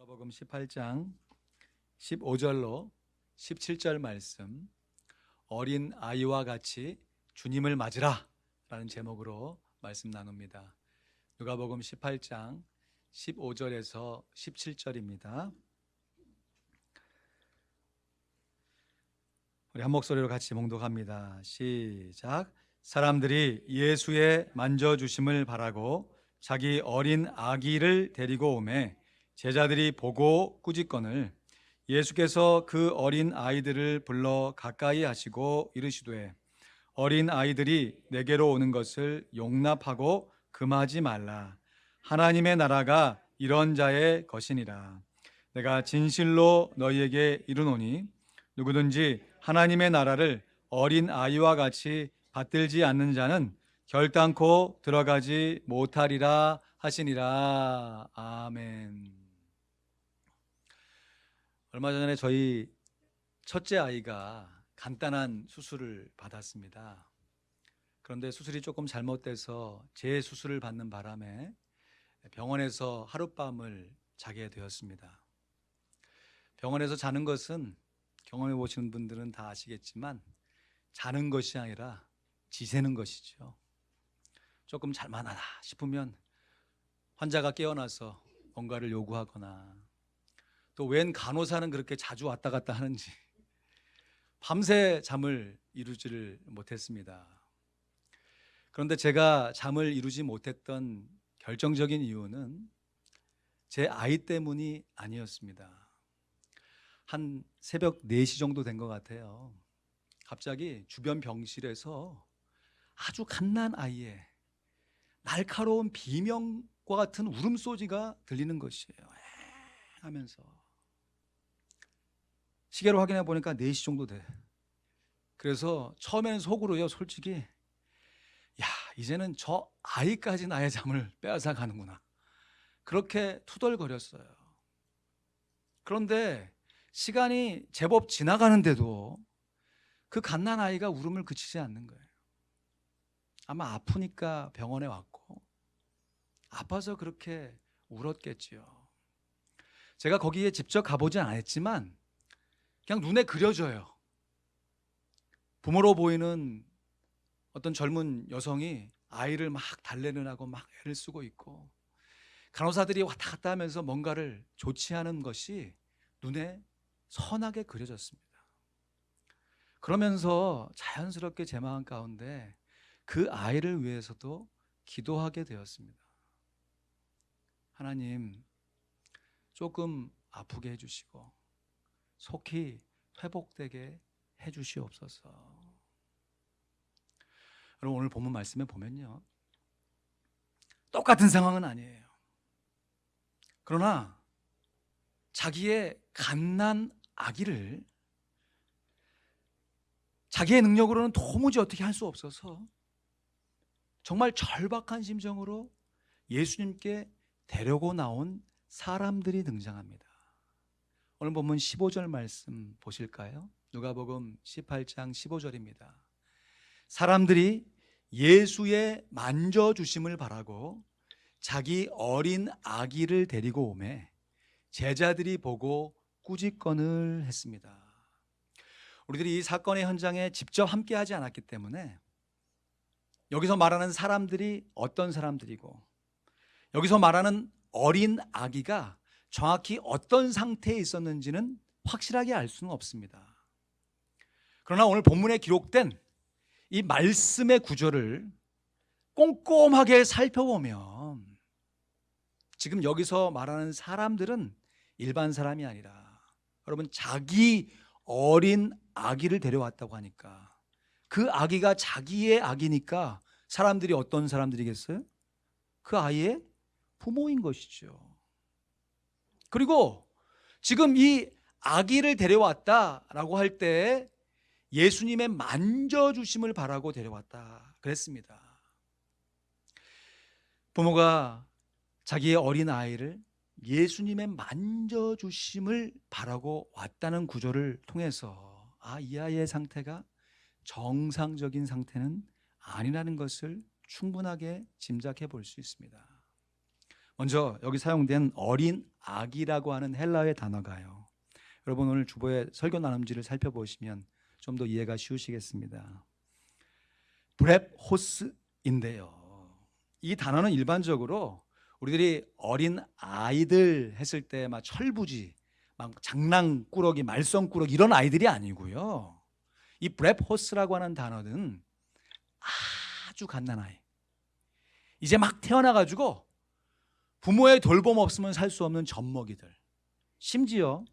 누가복음 18장 15절로 17절 말씀, 어린 아이와 같이 주님을 맞으라 라는 제목으로 말씀 나눕니다. 누가복음 18장 15절에서 17절입니다. 우리 한 목소리로 같이 봉독합니다. 시작. 사람들이 예수의 만져주심을 바라고 자기 어린 아기를 데리고 오매 제자들이 보고 꾸짖거늘 예수께서 그 어린 아이들을 불러 가까이 하시고 이르시되 어린 아이들이 내게로 오는 것을 용납하고 금하지 말라. 하나님의 나라가 이런 자의 것이니라. 내가 진실로 너희에게 이르노니 누구든지 하나님의 나라를 어린 아이와 같이 받들지 않는 자는 결단코 들어가지 못하리라 하시니라. 아멘. 얼마 전에 저희 첫째 아이가 간단한 수술을 받았습니다. 그런데 수술이 조금 잘못돼서 재수술을 받는 바람에 병원에서 하룻밤을 자게 되었습니다. 병원에서 자는 것은 경험해 보시는 분들은 다 아시겠지만 자는 것이 아니라 지새는 것이죠. 조금 잘만하다 싶으면 환자가 깨어나서 뭔가를 요구하거나, 또 웬 간호사는 그렇게 자주 왔다 갔다 하는지 밤새 잠을 이루지를 못했습니다. 그런데 제가 잠을 이루지 못했던 결정적인 이유는 제 아이 때문이 아니었습니다. 한 새벽 4시 정도 된 것 같아요. 갑자기 주변 병실에서 아주 갓난 아이의 날카로운 비명과 같은 울음소리가 들리는 것이에요. 하면서 시계로 확인해 보니까 4시 정도 돼. 그래서 처음에는 속으로요, 솔직히 야, 이제는 저 아이까지 나의 잠을 빼앗아 가는구나, 그렇게 투덜거렸어요. 그런데 시간이 제법 지나가는데도 그 갓난 아이가 울음을 그치지 않는 거예요. 아마 아프니까 병원에 왔고 아파서 그렇게 울었겠지요. 제가 거기에 직접 가보진 않았지만 그냥 눈에 그려져요. 부모로 보이는 어떤 젊은 여성이 아이를 막 달래는 하고 막 애를 쓰고 있고, 간호사들이 왔다 갔다 하면서 뭔가를 조치하는 것이 눈에 선하게 그려졌습니다. 그러면서 자연스럽게 제 마음 가운데 그 아이를 위해서도 기도하게 되었습니다. 하나님, 조금 아프게 해주시고 속히 회복되게 해주시옵소서. 여러분, 오늘 본문 말씀에 보면요, 똑같은 상황은 아니에요. 그러나 자기의 갓난 아기를 자기의 능력으로는 도무지 어떻게 할 수 없어서 정말 절박한 심정으로 예수님께 데려고 나온 사람들이 등장합니다. 오늘 본문 15절 말씀 보실까요? 누가복음 18장 15절입니다. 사람들이 예수의 만져주심을 바라고 자기 어린 아기를 데리고 오매 제자들이 보고 꾸짖거늘 했습니다. 우리들이 이 사건의 현장에 직접 함께하지 않았기 때문에 여기서 말하는 사람들이 어떤 사람들이고 여기서 말하는 어린 아기가 정확히 어떤 상태에 있었는지는 확실하게 알 수는 없습니다. 그러나 오늘 본문에 기록된 이 말씀의 구조를 꼼꼼하게 살펴보면 지금 여기서 말하는 사람들은 일반 사람이 아니라, 여러분, 자기 어린 아기를 데려왔다고 하니까 그 아기가 자기의 아기니까 사람들이 어떤 사람들이겠어요? 그 아이의 부모인 것이죠. 그리고 지금 이 아기를 데려왔다라고 할 때 예수님의 만져주심을 바라고 데려왔다 그랬습니다. 부모가 자기의 어린 아이를 예수님의 만져주심을 바라고 왔다는 구조를 통해서 이 아이의 상태가 정상적인 상태는 아니라는 것을 충분하게 짐작해 볼 수 있습니다. 먼저 여기 사용된 어린 아기라고 하는 헬라어의 단어가요. 여러분 오늘 주보의 설교 나눔지를 살펴보시면 좀 더 이해가 쉬우시겠습니다. 브랩호스인데요. 이 단어는 일반적으로 우리들이 어린 아이들 했을 때 막 철부지, 막 장난꾸러기, 말썽꾸러기 이런 아이들이 아니고요. 이 브랩호스라고 하는 단어는 아주 갓난아이, 이제 막 태어나가지고 부모의 돌봄 없으면 살 수 없는 젖먹이들, 심지어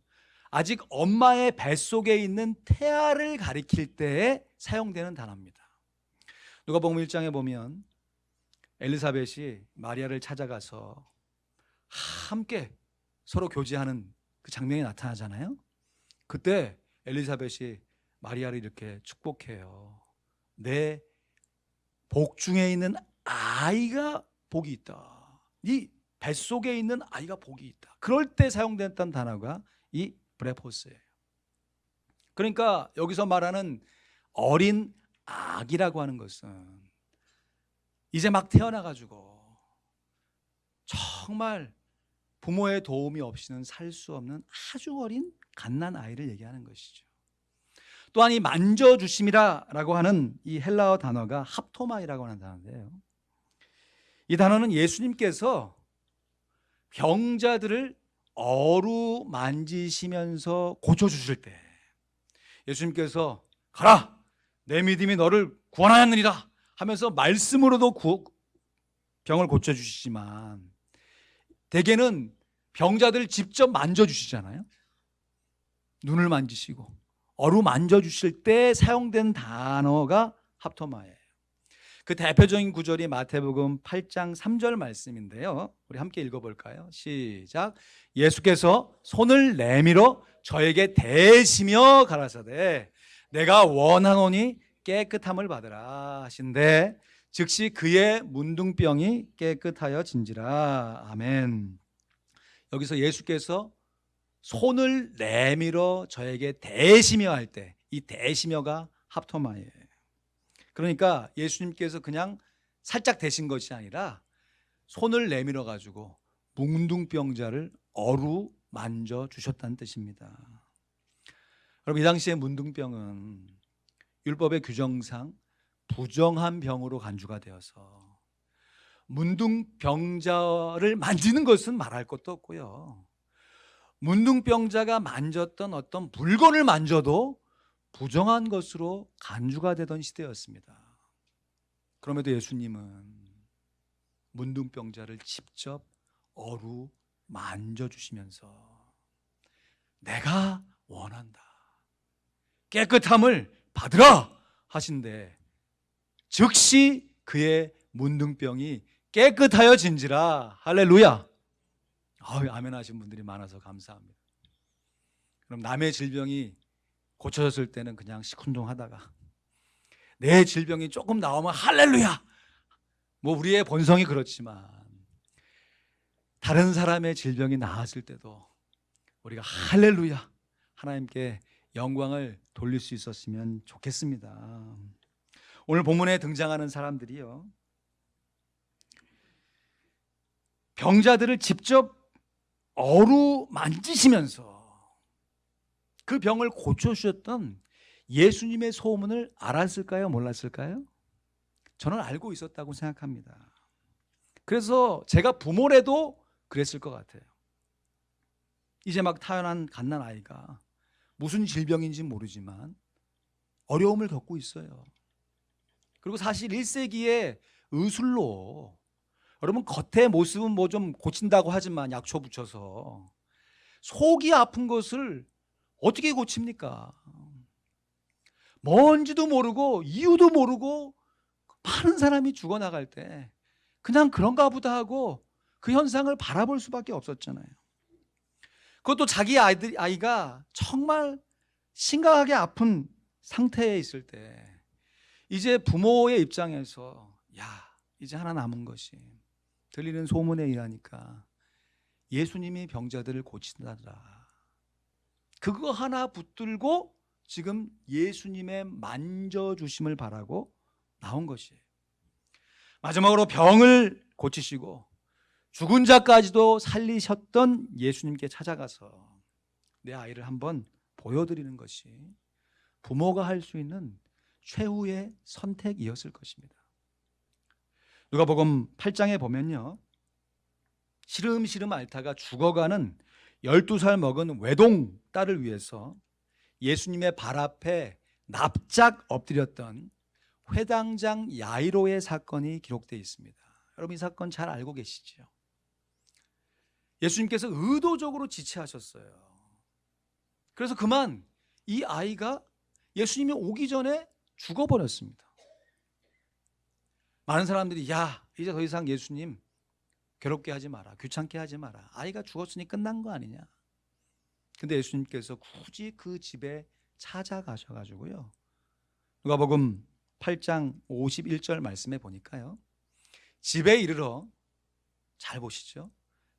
아직 엄마의 뱃속에 있는 태아를 가리킬 때에 사용되는 단어입니다. 누가복음 1장에 보면 엘리사벳이 마리아를 찾아가서 함께 서로 교제하는 그 장면이 나타나잖아요. 그때 엘리사벳이 마리아를 이렇게 축복해요. 내 복 중에 있는 아이가 복이 있다. 네 뱃속에 있는 아이가 복이 있다. 그럴 때 사용됐던 단어가 이 브레포스예요. 그러니까 여기서 말하는 어린 아기라고 하는 것은 이제 막 태어나가지고 정말 부모의 도움이 없이는 살 수 없는 아주 어린 갓난아이를 얘기하는 것이죠. 또한 이 만져주심이라고 하는 이 헬라어 단어가 합토마이라고 하는 단어인데요. 이 단어는 예수님께서 병자들을 어루만지시면서 고쳐주실 때 예수님께서 가라! 내 믿음이 너를 구원하였느니라 하면서 말씀으로도 병을 고쳐주시지만 대개는 병자들을 직접 만져주시잖아요. 눈을 만지시고 어루 만져주실 때 사용된 단어가 합토마예요. 그 대표적인 구절이 마태복음 8장 3절 말씀인데요. 우리 함께 읽어볼까요? 시작. 예수께서 손을 내밀어 저에게 대시며 가라사대 내가 원하노니 깨끗함을 받으라 하신대 즉시 그의 문둥병이 깨끗하여 진지라. 아멘. 여기서 예수께서 손을 내밀어 저에게 대시며 할 때 이 대시며가 합토마예요. 그러니까 예수님께서 그냥 살짝 대신 것이 아니라 손을 내밀어 가지고 문둥병자를 어루 만져 주셨다는 뜻입니다. 여러분 이 당시에 문둥병은 율법의 규정상 부정한 병으로 간주가 되어서 문둥병자를 만지는 것은 말할 것도 없고요. 문둥병자가 만졌던 어떤 물건을 만져도 부정한 것으로 간주가 되던 시대였습니다. 그럼에도 예수님은 문둥병자를 직접 어루 만져주시면서 내가 원한다. 깨끗함을 받으라 하신대 즉시 그의 문둥병이 깨끗하여 진지라. 할렐루야. 아멘 하신 분들이 많아서 감사합니다. 그럼 남의 질병이 고쳐졌을 때는 그냥 시큰둥하다가 내 질병이 조금 나오면 할렐루야. 뭐 우리의 본성이 그렇지만 다른 사람의 질병이 나았을 때도 우리가 할렐루야 하나님께 영광을 돌릴 수 있었으면 좋겠습니다. 오늘 본문에 등장하는 사람들이요, 병자들을 직접 어루 만지시면서 그 병을 고쳐주셨던 예수님의 소문을 알았을까요? 몰랐을까요? 저는 알고 있었다고 생각합니다. 그래서 제가 부모라도 그랬을 것 같아요. 이제 막 태어난 갓난아이가 무슨 질병인지 모르지만 어려움을 겪고 있어요. 그리고 사실 1세기의 의술로 여러분 겉의 모습은 뭐 좀 고친다고 하지만 약초 붙여서 속이 아픈 것을 어떻게 고칩니까? 뭔지도 모르고 이유도 모르고 많은 사람이 죽어나갈 때 그냥 그런가 보다 하고 그 현상을 바라볼 수밖에 없었잖아요. 그것도 자기 아이가 정말 심각하게 아픈 상태에 있을 때 이제 부모의 입장에서 야, 이제 하나 남은 것이 들리는 소문에 의하니까 예수님이 병자들을 고친다더라. 그거 하나 붙들고 지금 예수님의 만져주심을 바라고 나온 것이에요. 마지막으로 병을 고치시고 죽은 자까지도 살리셨던 예수님께 찾아가서 내 아이를 한번 보여드리는 것이 부모가 할 수 있는 최후의 선택이었을 것입니다. 누가복음 8장에 보면요, 시름시름 앓다가 죽어가는 12살 먹은 외동 딸을 위해서 예수님의 발 앞에 납작 엎드렸던 회당장 야이로의 사건이 기록되어 있습니다. 여러분, 이 사건 잘 알고 계시죠? 예수님께서 의도적으로 지체하셨어요. 그래서 그만 이 아이가 예수님이 오기 전에 죽어버렸습니다. 많은 사람들이 야, 이제 더 이상 예수님 괴롭게 하지 마라, 귀찮게 하지 마라, 아이가 죽었으니 끝난 거 아니냐. 근데 예수님께서 굳이 그 집에 찾아가셔가지고요, 누가복음 8장 51절 말씀에 보니까요, 집에 이르러, 잘 보시죠,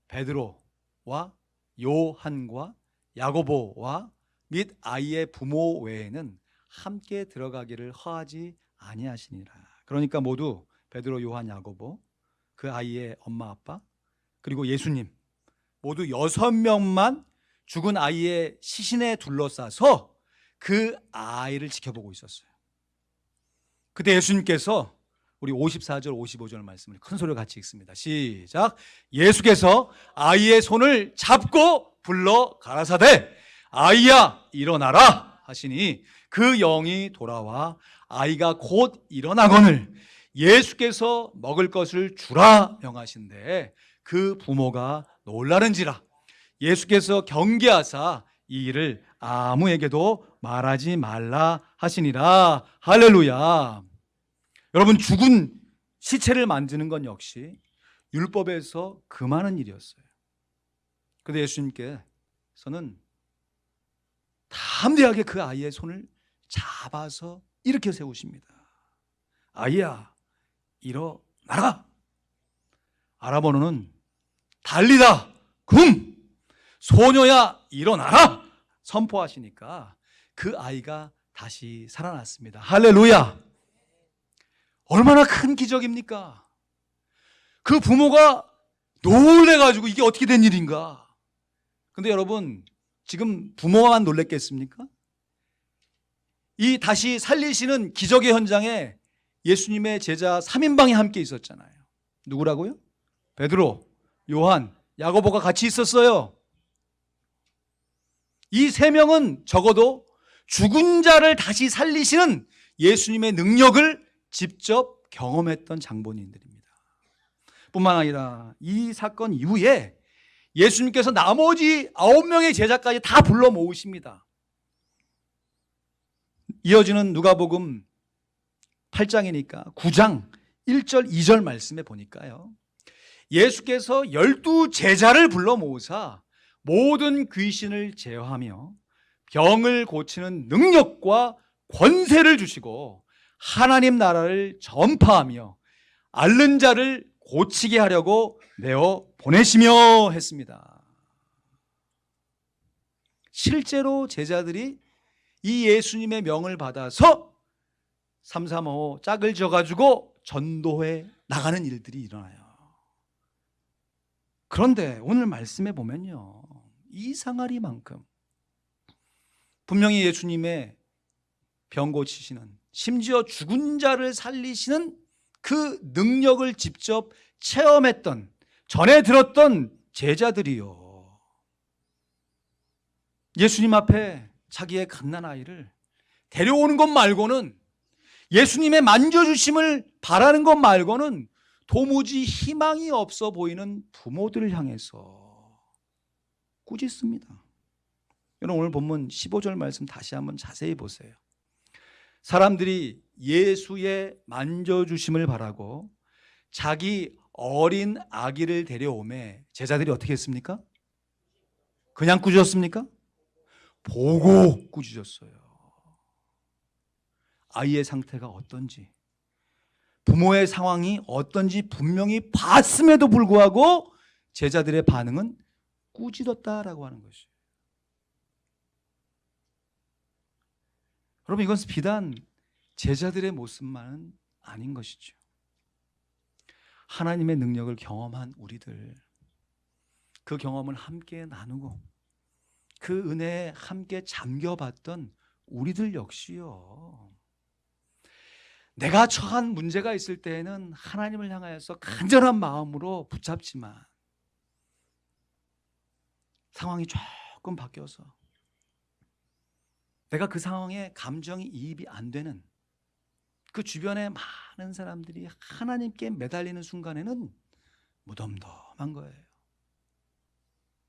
베드로와 요한과 야고보와 및 아이의 부모 외에는 함께 들어가기를 허하지 아니하시니라. 그러니까 모두 베드로, 요한, 야고보, 그 아이의 엄마 아빠, 그리고 예수님, 모두 6명만 죽은 아이의 시신에 둘러싸서 그 아이를 지켜보고 있었어요. 그때 예수님께서 우리 54절 55절 말씀을 큰 소리로 같이 읽습니다. 시작. 예수께서 아이의 손을 잡고 불러 가라사대 아이야 일어나라 하시니 그 영이 돌아와 아이가 곧 일어나거늘 예수께서 먹을 것을 주라 명하신대 그 부모가 놀라는지라. 예수께서 경계하사 이 일을 아무에게도 말하지 말라 하시니라. 할렐루야. 여러분, 죽은 시체를 만지는 건 역시 율법에서 금하는 일이었어요. 그런데 예수님께서는 담대하게 그 아이의 손을 잡아서 일으켜 세우십니다. 아이야 일어나라. 아람어로는 달리다 굼, 소녀야 일어나라 선포하시니까 그 아이가 다시 살아났습니다. 할렐루야. 얼마나 큰 기적입니까? 그 부모가 놀래가지고 이게 어떻게 된 일인가. 근데 여러분, 지금 부모만 놀랬겠습니까? 이 다시 살리시는 기적의 현장에 예수님의 제자 3인방이 함께 있었잖아요. 누구라고요? 베드로, 요한, 야고보가 같이 있었어요. 이 3명은 적어도 죽은 자를 다시 살리시는 예수님의 능력을 직접 경험했던 장본인들입니다. 뿐만 아니라 이 사건 이후에 예수님께서 나머지 9명의 제자까지 다 불러 모으십니다. 이어지는 누가복음 8장이니까 9장 1절 2절 말씀에 보니까요, 예수께서 12제자를 불러 모으사 모든 귀신을 제어하며 병을 고치는 능력과 권세를 주시고 하나님 나라를 전파하며 앓는 자를 고치게 하려고 내어 보내시며 했습니다. 실제로 제자들이 이 예수님의 명을 받아서 335 짝을 져가지고 전도해 나가는 일들이 일어나요. 그런데 오늘 말씀에 보면요, 이상하리만큼 분명히 예수님의 병 고치시는, 심지어 죽은 자를 살리시는 그 능력을 직접 체험했던, 전에 들었던 제자들이요, 예수님 앞에 자기의 갓난아이를 데려오는 것 말고는, 예수님의 만져주심을 바라는 것 말고는 도무지 희망이 없어 보이는 부모들을 향해서 꾸짖습니다. 여러분, 오늘 본문 15절 말씀 다시 한번 자세히 보세요. 사람들이 예수의 만져주심을 바라고 자기 어린 아기를 데려오매 제자들이 어떻게 했습니까? 그냥 꾸짖었습니까? 보고 꾸짖었어요. 아이의 상태가 어떤지, 부모의 상황이 어떤지 분명히 봤음에도 불구하고 제자들의 반응은 꾸짖었다라고 하는 것이에요. 여러분, 이건 비단 제자들의 모습만은 아닌 것이죠. 하나님의 능력을 경험한 우리들, 그 경험을 함께 나누고 그 은혜에 함께 잠겨봤던 우리들 역시요, 내가 처한 문제가 있을 때에는 하나님을 향하여서 간절한 마음으로 붙잡지만 상황이 조금 바뀌어서 내가 그 상황에 감정이 이입이 안 되는 그 주변의 많은 사람들이 하나님께 매달리는 순간에는 무덤덤한 거예요.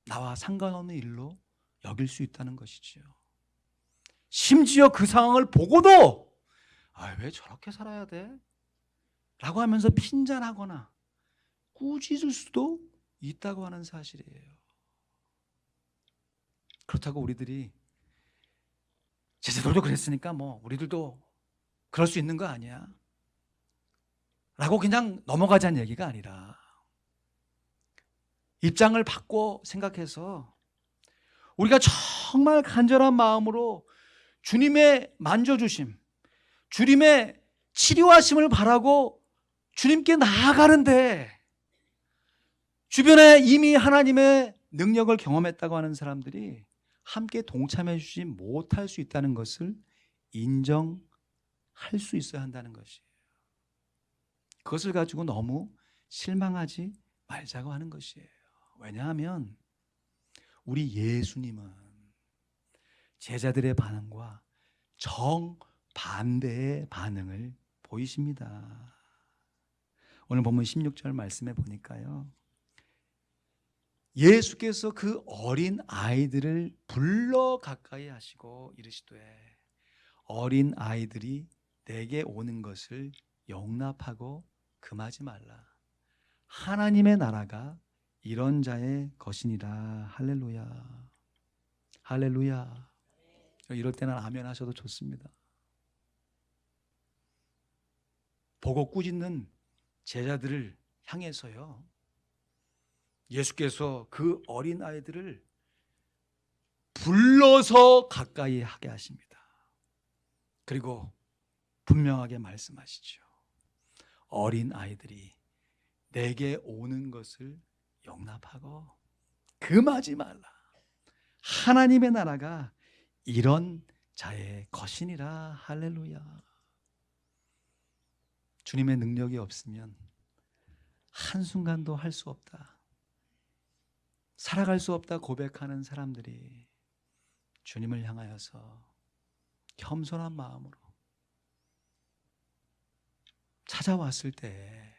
나와 상관없는 일로 여길 수 있다는 것이지요. 심지어 그 상황을 보고도 왜 저렇게 살아야 돼? 라고 하면서 핀잔하거나 꾸짖을 수도 있다고 하는 사실이에요. 그렇다고 우리들이 제자들도 그랬으니까 뭐 우리들도 그럴 수 있는 거 아니야? 라고 그냥 넘어가자는 얘기가 아니라 입장을 바꿔 생각해서 우리가 정말 간절한 마음으로 주님의 만져주심, 주님의 치료하심을 바라고 주님께 나아가는데 주변에 이미 하나님의 능력을 경험했다고 하는 사람들이 함께 동참해 주지 못할 수 있다는 것을 인정할 수 있어야 한다는 것이에요. 그것을 가지고 너무 실망하지 말자고 하는 것이에요. 왜냐하면 우리 예수님은 제자들의 반응과 정반대의 반응을 보이십니다. 오늘 본문 16절 말씀에 보니까요, 예수께서 그 어린 아이들을 불러 가까이 하시고 이르시되 어린 아이들이 내게 오는 것을 용납하고 금하지 말라. 하나님의 나라가 이런 자의 것이니라. 할렐루야. 할렐루야. 이럴 때는 아멘 하셔도 좋습니다. 보고 꾸짖는 제자들을 향해서요, 예수께서 그 어린 아이들을 불러서 가까이 하게 하십니다. 그리고 분명하게 말씀하시죠. 어린 아이들이 내게 오는 것을 용납하고 금하지 말라. 하나님의 나라가 이런 자의 것이니라. 할렐루야. 주님의 능력이 없으면 한순간도 할 수 없다, 살아갈 수 없다 고백하는 사람들이 주님을 향하여서 겸손한 마음으로 찾아왔을 때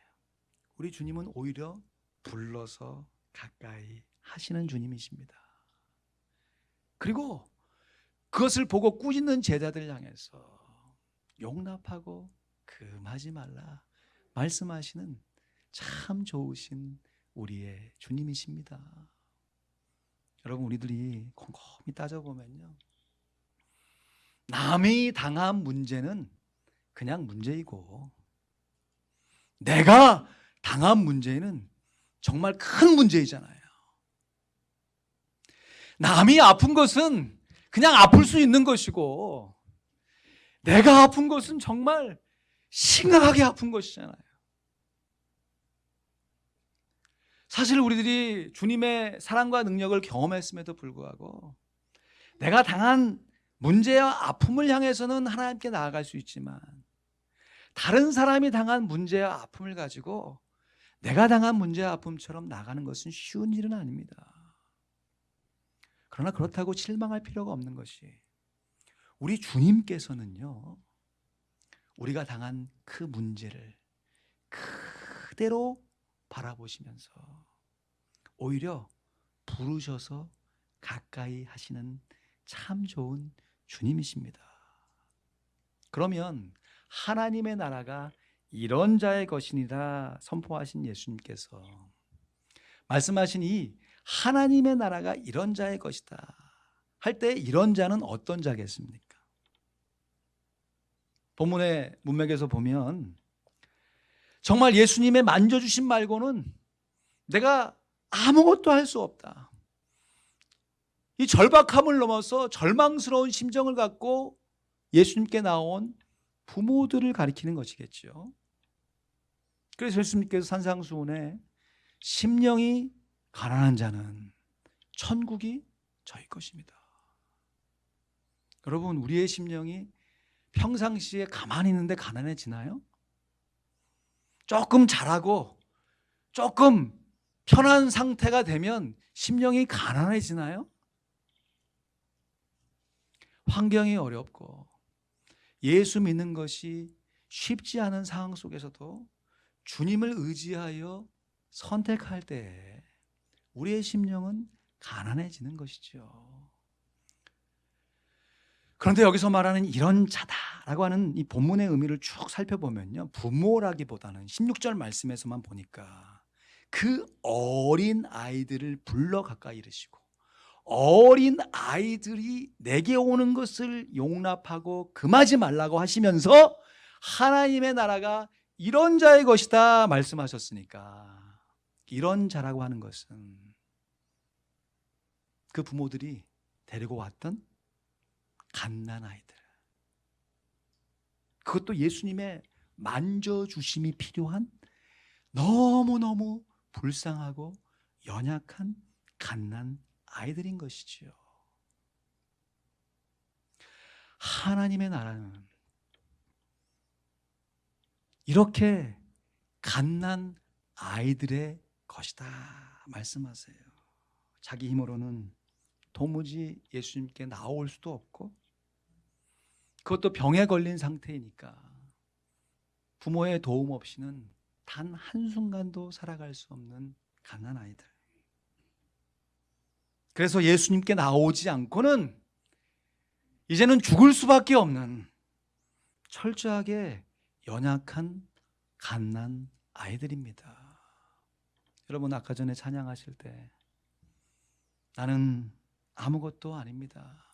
우리 주님은 오히려 불러서 가까이 하시는 주님이십니다. 그리고 그것을 보고 꾸짖는 제자들 향해서 용납하고 금하지 말라 말씀하시는 참 좋으신 우리의 주님이십니다. 여러분, 우리들이 곰곰이 따져보면요, 남이 당한 문제는 그냥 문제이고 내가 당한 문제는 정말 큰 문제이잖아요. 남이 아픈 것은 그냥 아플 수 있는 것이고 내가 아픈 것은 정말 심각하게 아픈 것이잖아요. 사실 우리들이 주님의 사랑과 능력을 경험했음에도 불구하고 내가 당한 문제와 아픔을 향해서는 하나님께 나아갈 수 있지만 다른 사람이 당한 문제와 아픔을 가지고 내가 당한 문제와 아픔처럼 나가는 것은 쉬운 일은 아닙니다. 그러나 그렇다고 실망할 필요가 없는 것이, 우리 주님께서는요, 우리가 당한 그 문제를 그대로 바라보시면서 오히려 부르셔서 가까이 하시는 참 좋은 주님이십니다. 그러면 하나님의 나라가 이런 자의 것이니라 선포하신 예수님께서 말씀하신 이 하나님의 나라가 이런 자의 것이다 할 때 이런 자는 어떤 자겠습니까? 본문의 문맥에서 보면 정말 예수님의 만져주심 말고는 내가 아무것도 할 수 없다, 이 절박함을 넘어서 절망스러운 심정을 갖고 예수님께 나온 부모들을 가리키는 것이겠죠. 그래서 예수님께서 산상수훈에 심령이 가난한 자는 천국이 저희 것입니다. 여러분, 우리의 심령이 평상시에 가만히 있는데 가난해지나요? 조금 잘하고 조금 편한 상태가 되면 심령이 가난해지나요? 환경이 어렵고 예수 믿는 것이 쉽지 않은 상황 속에서도 주님을 의지하여 선택할 때 우리의 심령은 가난해지는 것이죠. 그런데 여기서 말하는 이런 자다라고 하는 이 본문의 의미를 쭉 살펴보면요, 부모라기보다는 16절 말씀에서만 보니까 그 어린 아이들을 불러 가까이 이르시고 어린 아이들이 내게 오는 것을 용납하고 금하지 말라고 하시면서 하나님의 나라가 이런 자의 것이다 말씀하셨으니까, 이런 자라고 하는 것은 그 부모들이 데리고 왔던 갓난 아이들, 그것도 예수님의 만져주심이 필요한 너무너무 불쌍하고 연약한 갓난 아이들인 것이지요. 하나님의 나라는 이렇게 갓난 아이들의 것이다 말씀하세요. 자기 힘으로는 도무지 예수님께 나올 수도 없고, 그것도 병에 걸린 상태이니까 부모의 도움 없이는 단 한순간도 살아갈 수 없는 갓난 아이들. 그래서 예수님께 나오지 않고는 이제는 죽을 수밖에 없는 철저하게 연약한 갓난 아이들입니다. 여러분, 아까 전에 찬양하실 때 나는 아무것도 아닙니다.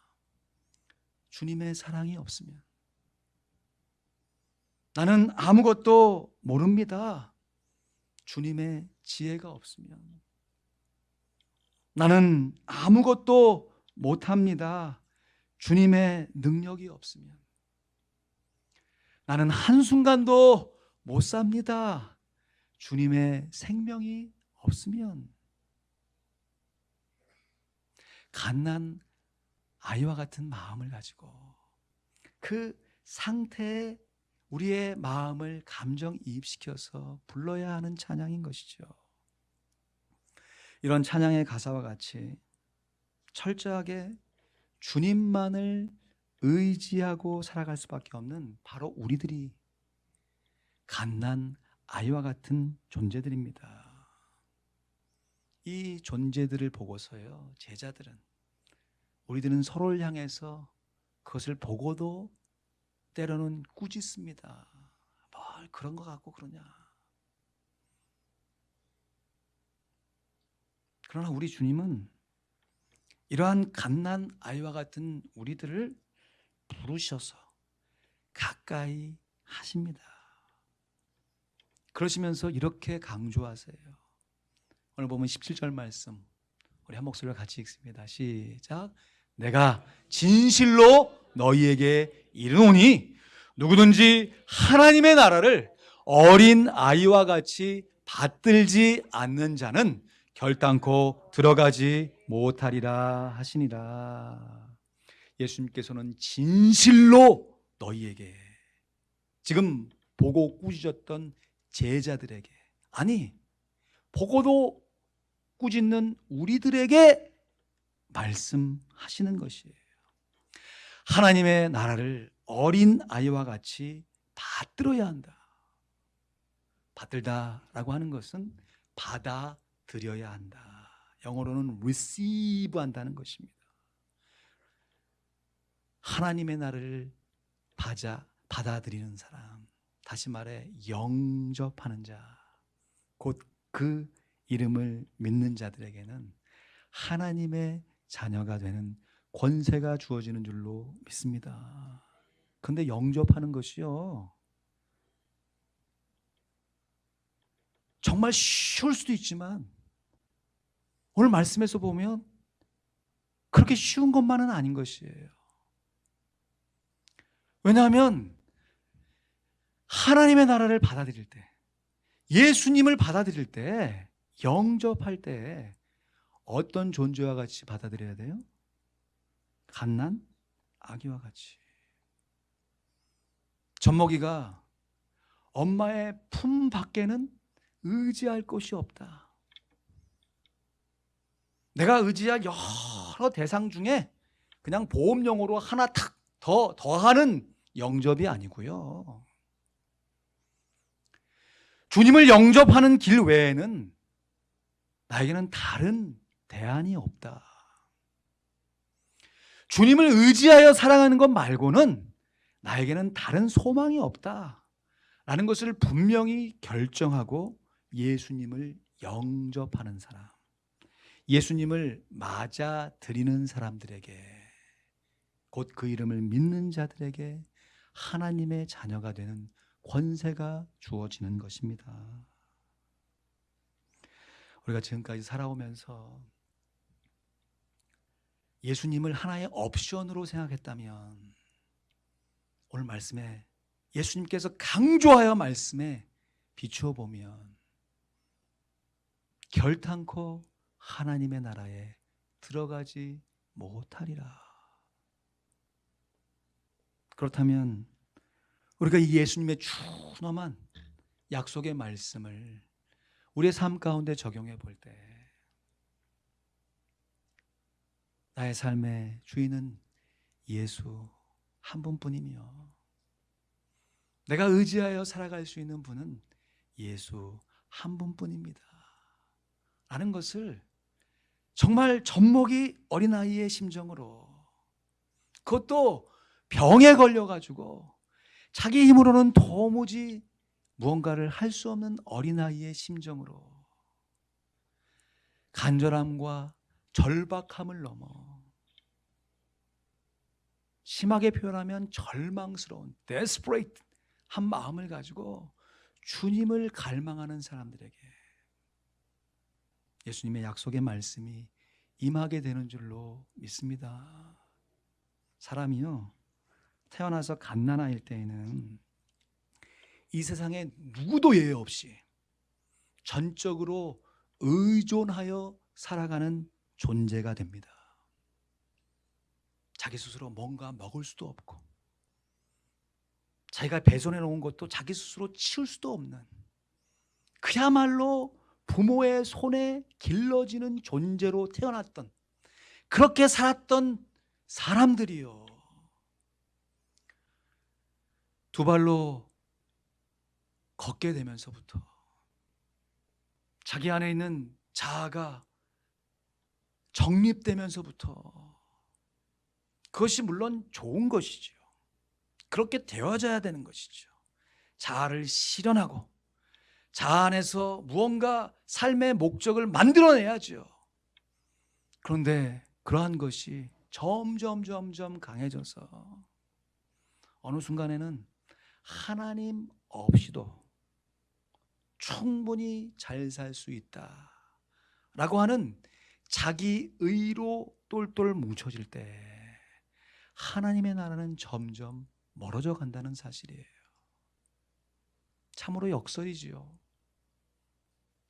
주님의 사랑이 없으면, 나는 아무것도 모릅니다. 주님의 지혜가 없으면, 나는 아무것도 못합니다. 주님의 능력이 없으면, 나는 한순간도 못 삽니다. 주님의 생명이 없으면, 갓난 아이와 같은 마음을 가지고 그 상태에 우리의 마음을 감정이입시켜서 불러야 하는 찬양인 것이죠. 이런 찬양의 가사와 같이 철저하게 주님만을 의지하고 살아갈 수밖에 없는 바로 우리들이 갓난 아이와 같은 존재들입니다. 이 존재들을 보고서요, 제자들은, 우리들은 서로를 향해서 그것을 보고도 때로는 꾸짖습니다. 뭘 그런 거 갖고 그러냐. 그러나 우리 주님은 이러한 갓난 아이와 같은 우리들을 부르셔서 가까이 하십니다. 그러시면서 이렇게 강조하세요. 오늘 보면 17절 말씀, 우리 한 목소리로 같이 읽습니다. 시작. 내가 진실로 너희에게 이르노니 누구든지 하나님의 나라를 어린 아이와 같이 받들지 않는 자는 결단코 들어가지 못하리라 하시니라. 예수님께서는 진실로 너희에게, 지금 보고 꾸짖었던 제자들에게, 아니 보고도 꾸짖는 우리들에게 말씀하시는 것이에요. 하나님의 나라를 어린 아이와 같이 받들어야 한다. 받들다라고 하는 것은 받아들여야 한다. 영어로는 receive 한다는 것입니다. 하나님의 나라를 받아들이는 사람, 다시 말해 영접하는 자, 곧 그 이름을 믿는 자들에게는 하나님의 자녀가 되는 권세가 주어지는 줄로 믿습니다. 그런데 영접하는 것이요, 정말 쉬울 수도 있지만 오늘 말씀에서 보면 그렇게 쉬운 것만은 아닌 것이에요. 왜냐하면 하나님의 나라를 받아들일 때, 예수님을 받아들일 때, 영접할 때 어떤 존재와 같이 받아들여야 돼요? 갓난 아기와 같이. 젖먹이가 엄마의 품 밖에는 의지할 곳이 없다. 내가 의지할 여러 대상 중에 그냥 보험용으로 하나 탁 더하는 영접이 아니고요. 주님을 영접하는 길 외에는 나에게는 다른 대안이 없다. 주님을 의지하여 살아가는 것 말고는 나에게는 다른 소망이 없다 라는 것을 분명히 결정하고 예수님을 영접하는 사람, 예수님을 맞아들이는 사람들에게, 곧 그 이름을 믿는 자들에게 하나님의 자녀가 되는 권세가 주어지는 것입니다. 우리가 지금까지 살아오면서 예수님을 하나의 옵션으로 생각했다면 오늘 말씀에 예수님께서 강조하여 말씀에 비추어 보면 결탄코 하나님의 나라에 들어가지 못하리라. 그렇다면 우리가 이 예수님의 준엄한 약속의 말씀을 우리의 삶 가운데 적용해 볼 때 나의 삶의 주인은 예수 한 분뿐이며 내가 의지하여 살아갈 수 있는 분은 예수 한 분뿐입니다 라는 것을 정말 젖먹이 어린아이의 심정으로, 그것도 병에 걸려가지고 자기 힘으로는 도무지 무언가를 할 수 없는 어린아이의 심정으로 간절함과 절박함을 넘어 심하게 표현하면 절망스러운 desperate 한 마음을 가지고 주님을 갈망하는 사람들에게 예수님의 약속의 말씀이 임하게 되는 줄로 믿습니다. 사람이요, 태어나서 갓난아일 때에는 이 세상에 누구도 예외 없이 전적으로 의존하여 살아가는 존재가 됩니다. 자기 스스로 뭔가 먹을 수도 없고 자기가 배송해 놓은 것도 자기 스스로 치울 수도 없는, 그야말로 부모의 손에 길러지는 존재로 태어났던, 그렇게 살았던 사람들이요, 두 발로 걷게 되면서부터 자기 안에 있는 자아가 정립되면서부터, 그것이 물론 좋은 것이지요. 그렇게 되어져야 되는 것이죠. 자아를 실현하고 자아 안에서 무언가 삶의 목적을 만들어내야죠. 그런데 그러한 것이 점점 강해져서 어느 순간에는 하나님 없이도 충분히 잘 살 수 있다라고 하는 자기 의로 똘똘 뭉쳐질 때 하나님의 나라는 점점 멀어져 간다는 사실이에요. 참으로 역설이지요.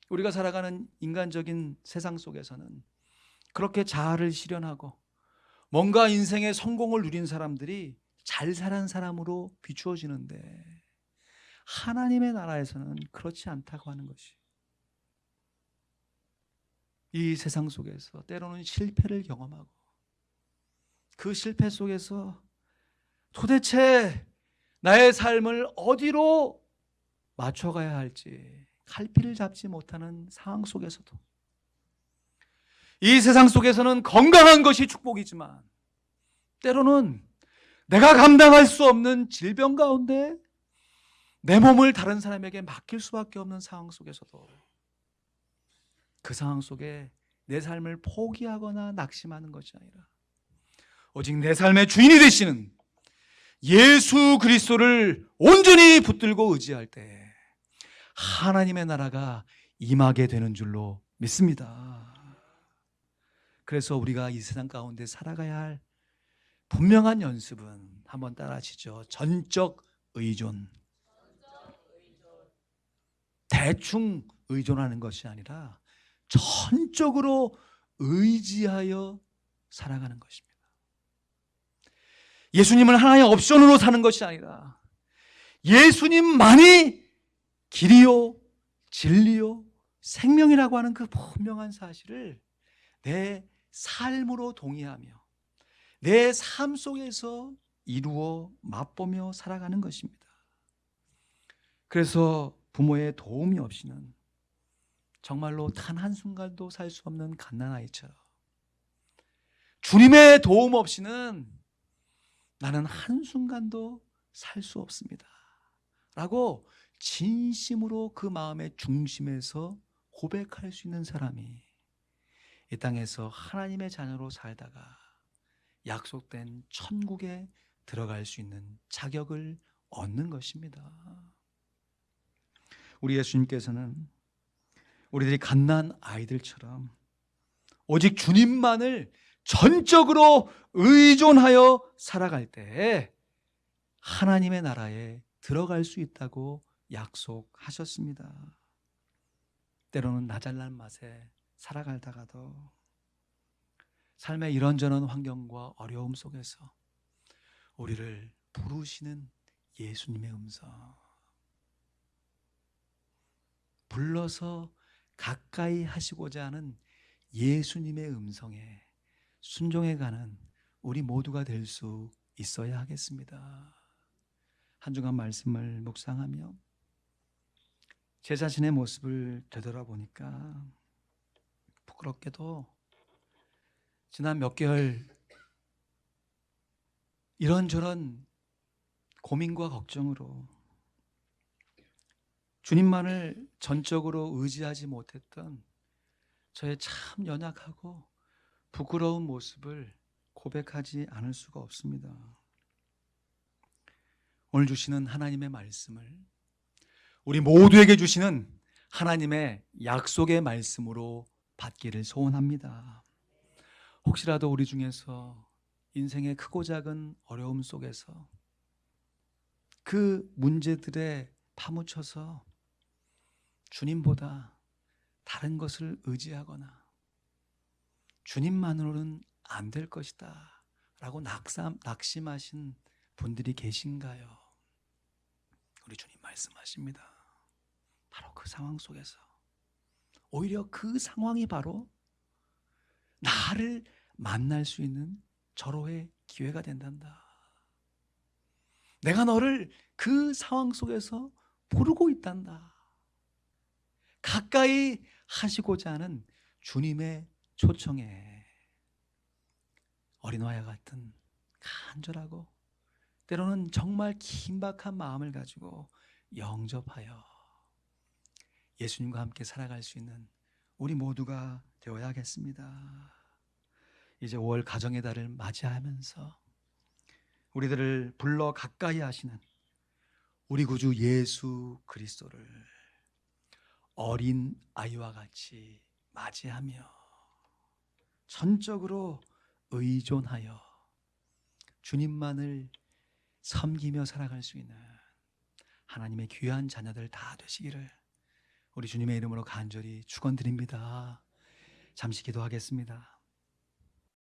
우리가 살아가는 인간적인 세상 속에서는 그렇게 자아를 실현하고 뭔가 인생의 성공을 누린 사람들이 잘 살은 사람으로 비추어지는데 하나님의 나라에서는 그렇지 않다고 하는 것이, 이 세상 속에서 때로는 실패를 경험하고 그 실패 속에서 도대체 나의 삶을 어디로 맞춰가야 할지 갈피를 잡지 못하는 상황 속에서도, 이 세상 속에서는 건강한 것이 축복이지만 때로는 내가 감당할 수 없는 질병 가운데 내 몸을 다른 사람에게 맡길 수밖에 없는 상황 속에서도 그 상황 속에 내 삶을 포기하거나 낙심하는 것이 아니라 오직 내 삶의 주인이 되시는 예수 그리스도를 온전히 붙들고 의지할 때 하나님의 나라가 임하게 되는 줄로 믿습니다. 그래서 우리가 이 세상 가운데 살아가야 할 분명한 연습은 한번 따라 하시죠. 전적 의존. 대충 의존하는 것이 아니라 전적으로 의지하여 살아가는 것입니다. 예수님을 하나의 옵션으로 사는 것이 아니라 예수님만이 길이요, 진리요, 생명이라고 하는 그 분명한 사실을 내 삶으로 동의하며 내 삶 속에서 이루어 맛보며 살아가는 것입니다. 그래서 부모의 도움이 없이는 정말로 단 한순간도 살 수 없는 갓난아이처럼 주님의 도움 없이는 나는 한순간도 살 수 없습니다 라고 진심으로 그 마음의 중심에서 고백할 수 있는 사람이 이 땅에서 하나님의 자녀로 살다가 약속된 천국에 들어갈 수 있는 자격을 얻는 것입니다. 우리 예수님께서는 우리들이 갓난 아이들처럼 오직 주님만을 전적으로 의존하여 살아갈 때 하나님의 나라에 들어갈 수 있다고 약속하셨습니다. 때로는 나잘난 맛에 살아가다가도 삶의 이런저런 환경과 어려움 속에서 우리를 부르시는 예수님의 음성, 불러서 가까이 하시고자 하는 예수님의 음성에 순종해가는 우리 모두가 될 수 있어야 하겠습니다. 한 주간 말씀을 묵상하며 제 자신의 모습을 되돌아보니까 부끄럽게도 지난 몇 개월 이런저런 고민과 걱정으로 주님만을 전적으로 의지하지 못했던 저의 참 연약하고 부끄러운 모습을 고백하지 않을 수가 없습니다. 오늘 주시는 하나님의 말씀을 우리 모두에게 주시는 하나님의 약속의 말씀으로 받기를 소원합니다. 혹시라도 우리 중에서 인생의 크고 작은 어려움 속에서 그 문제들에 파묻혀서 주님보다 다른 것을 의지하거나 주님만으로는 안 될 것이다 라고 낙심하신 분들이 계신가요? 우리 주님 말씀하십니다. 바로 그 상황 속에서 오히려 그 상황이 바로 나를 만날 수 있는 절호의 기회가 된단다. 내가 너를 그 상황 속에서 부르고 있단다. 가까이 하시고자 하는 주님의 초청에 어린아이와 같은 간절하고 때로는 정말 긴박한 마음을 가지고 영접하여 예수님과 함께 살아갈 수 있는 우리 모두가 되어야겠습니다. 이제 5월 가정의 달을 맞이하면서 우리들을 불러 가까이 하시는 우리 구주 예수 그리스도를 어린 아이와 같이 맞이하며 전적으로 의존하여 주님만을 섬기며 살아갈 수 있는 하나님의 귀한 자녀들 다 되시기를 우리 주님의 이름으로 간절히 축원드립니다. 잠시 기도하겠습니다.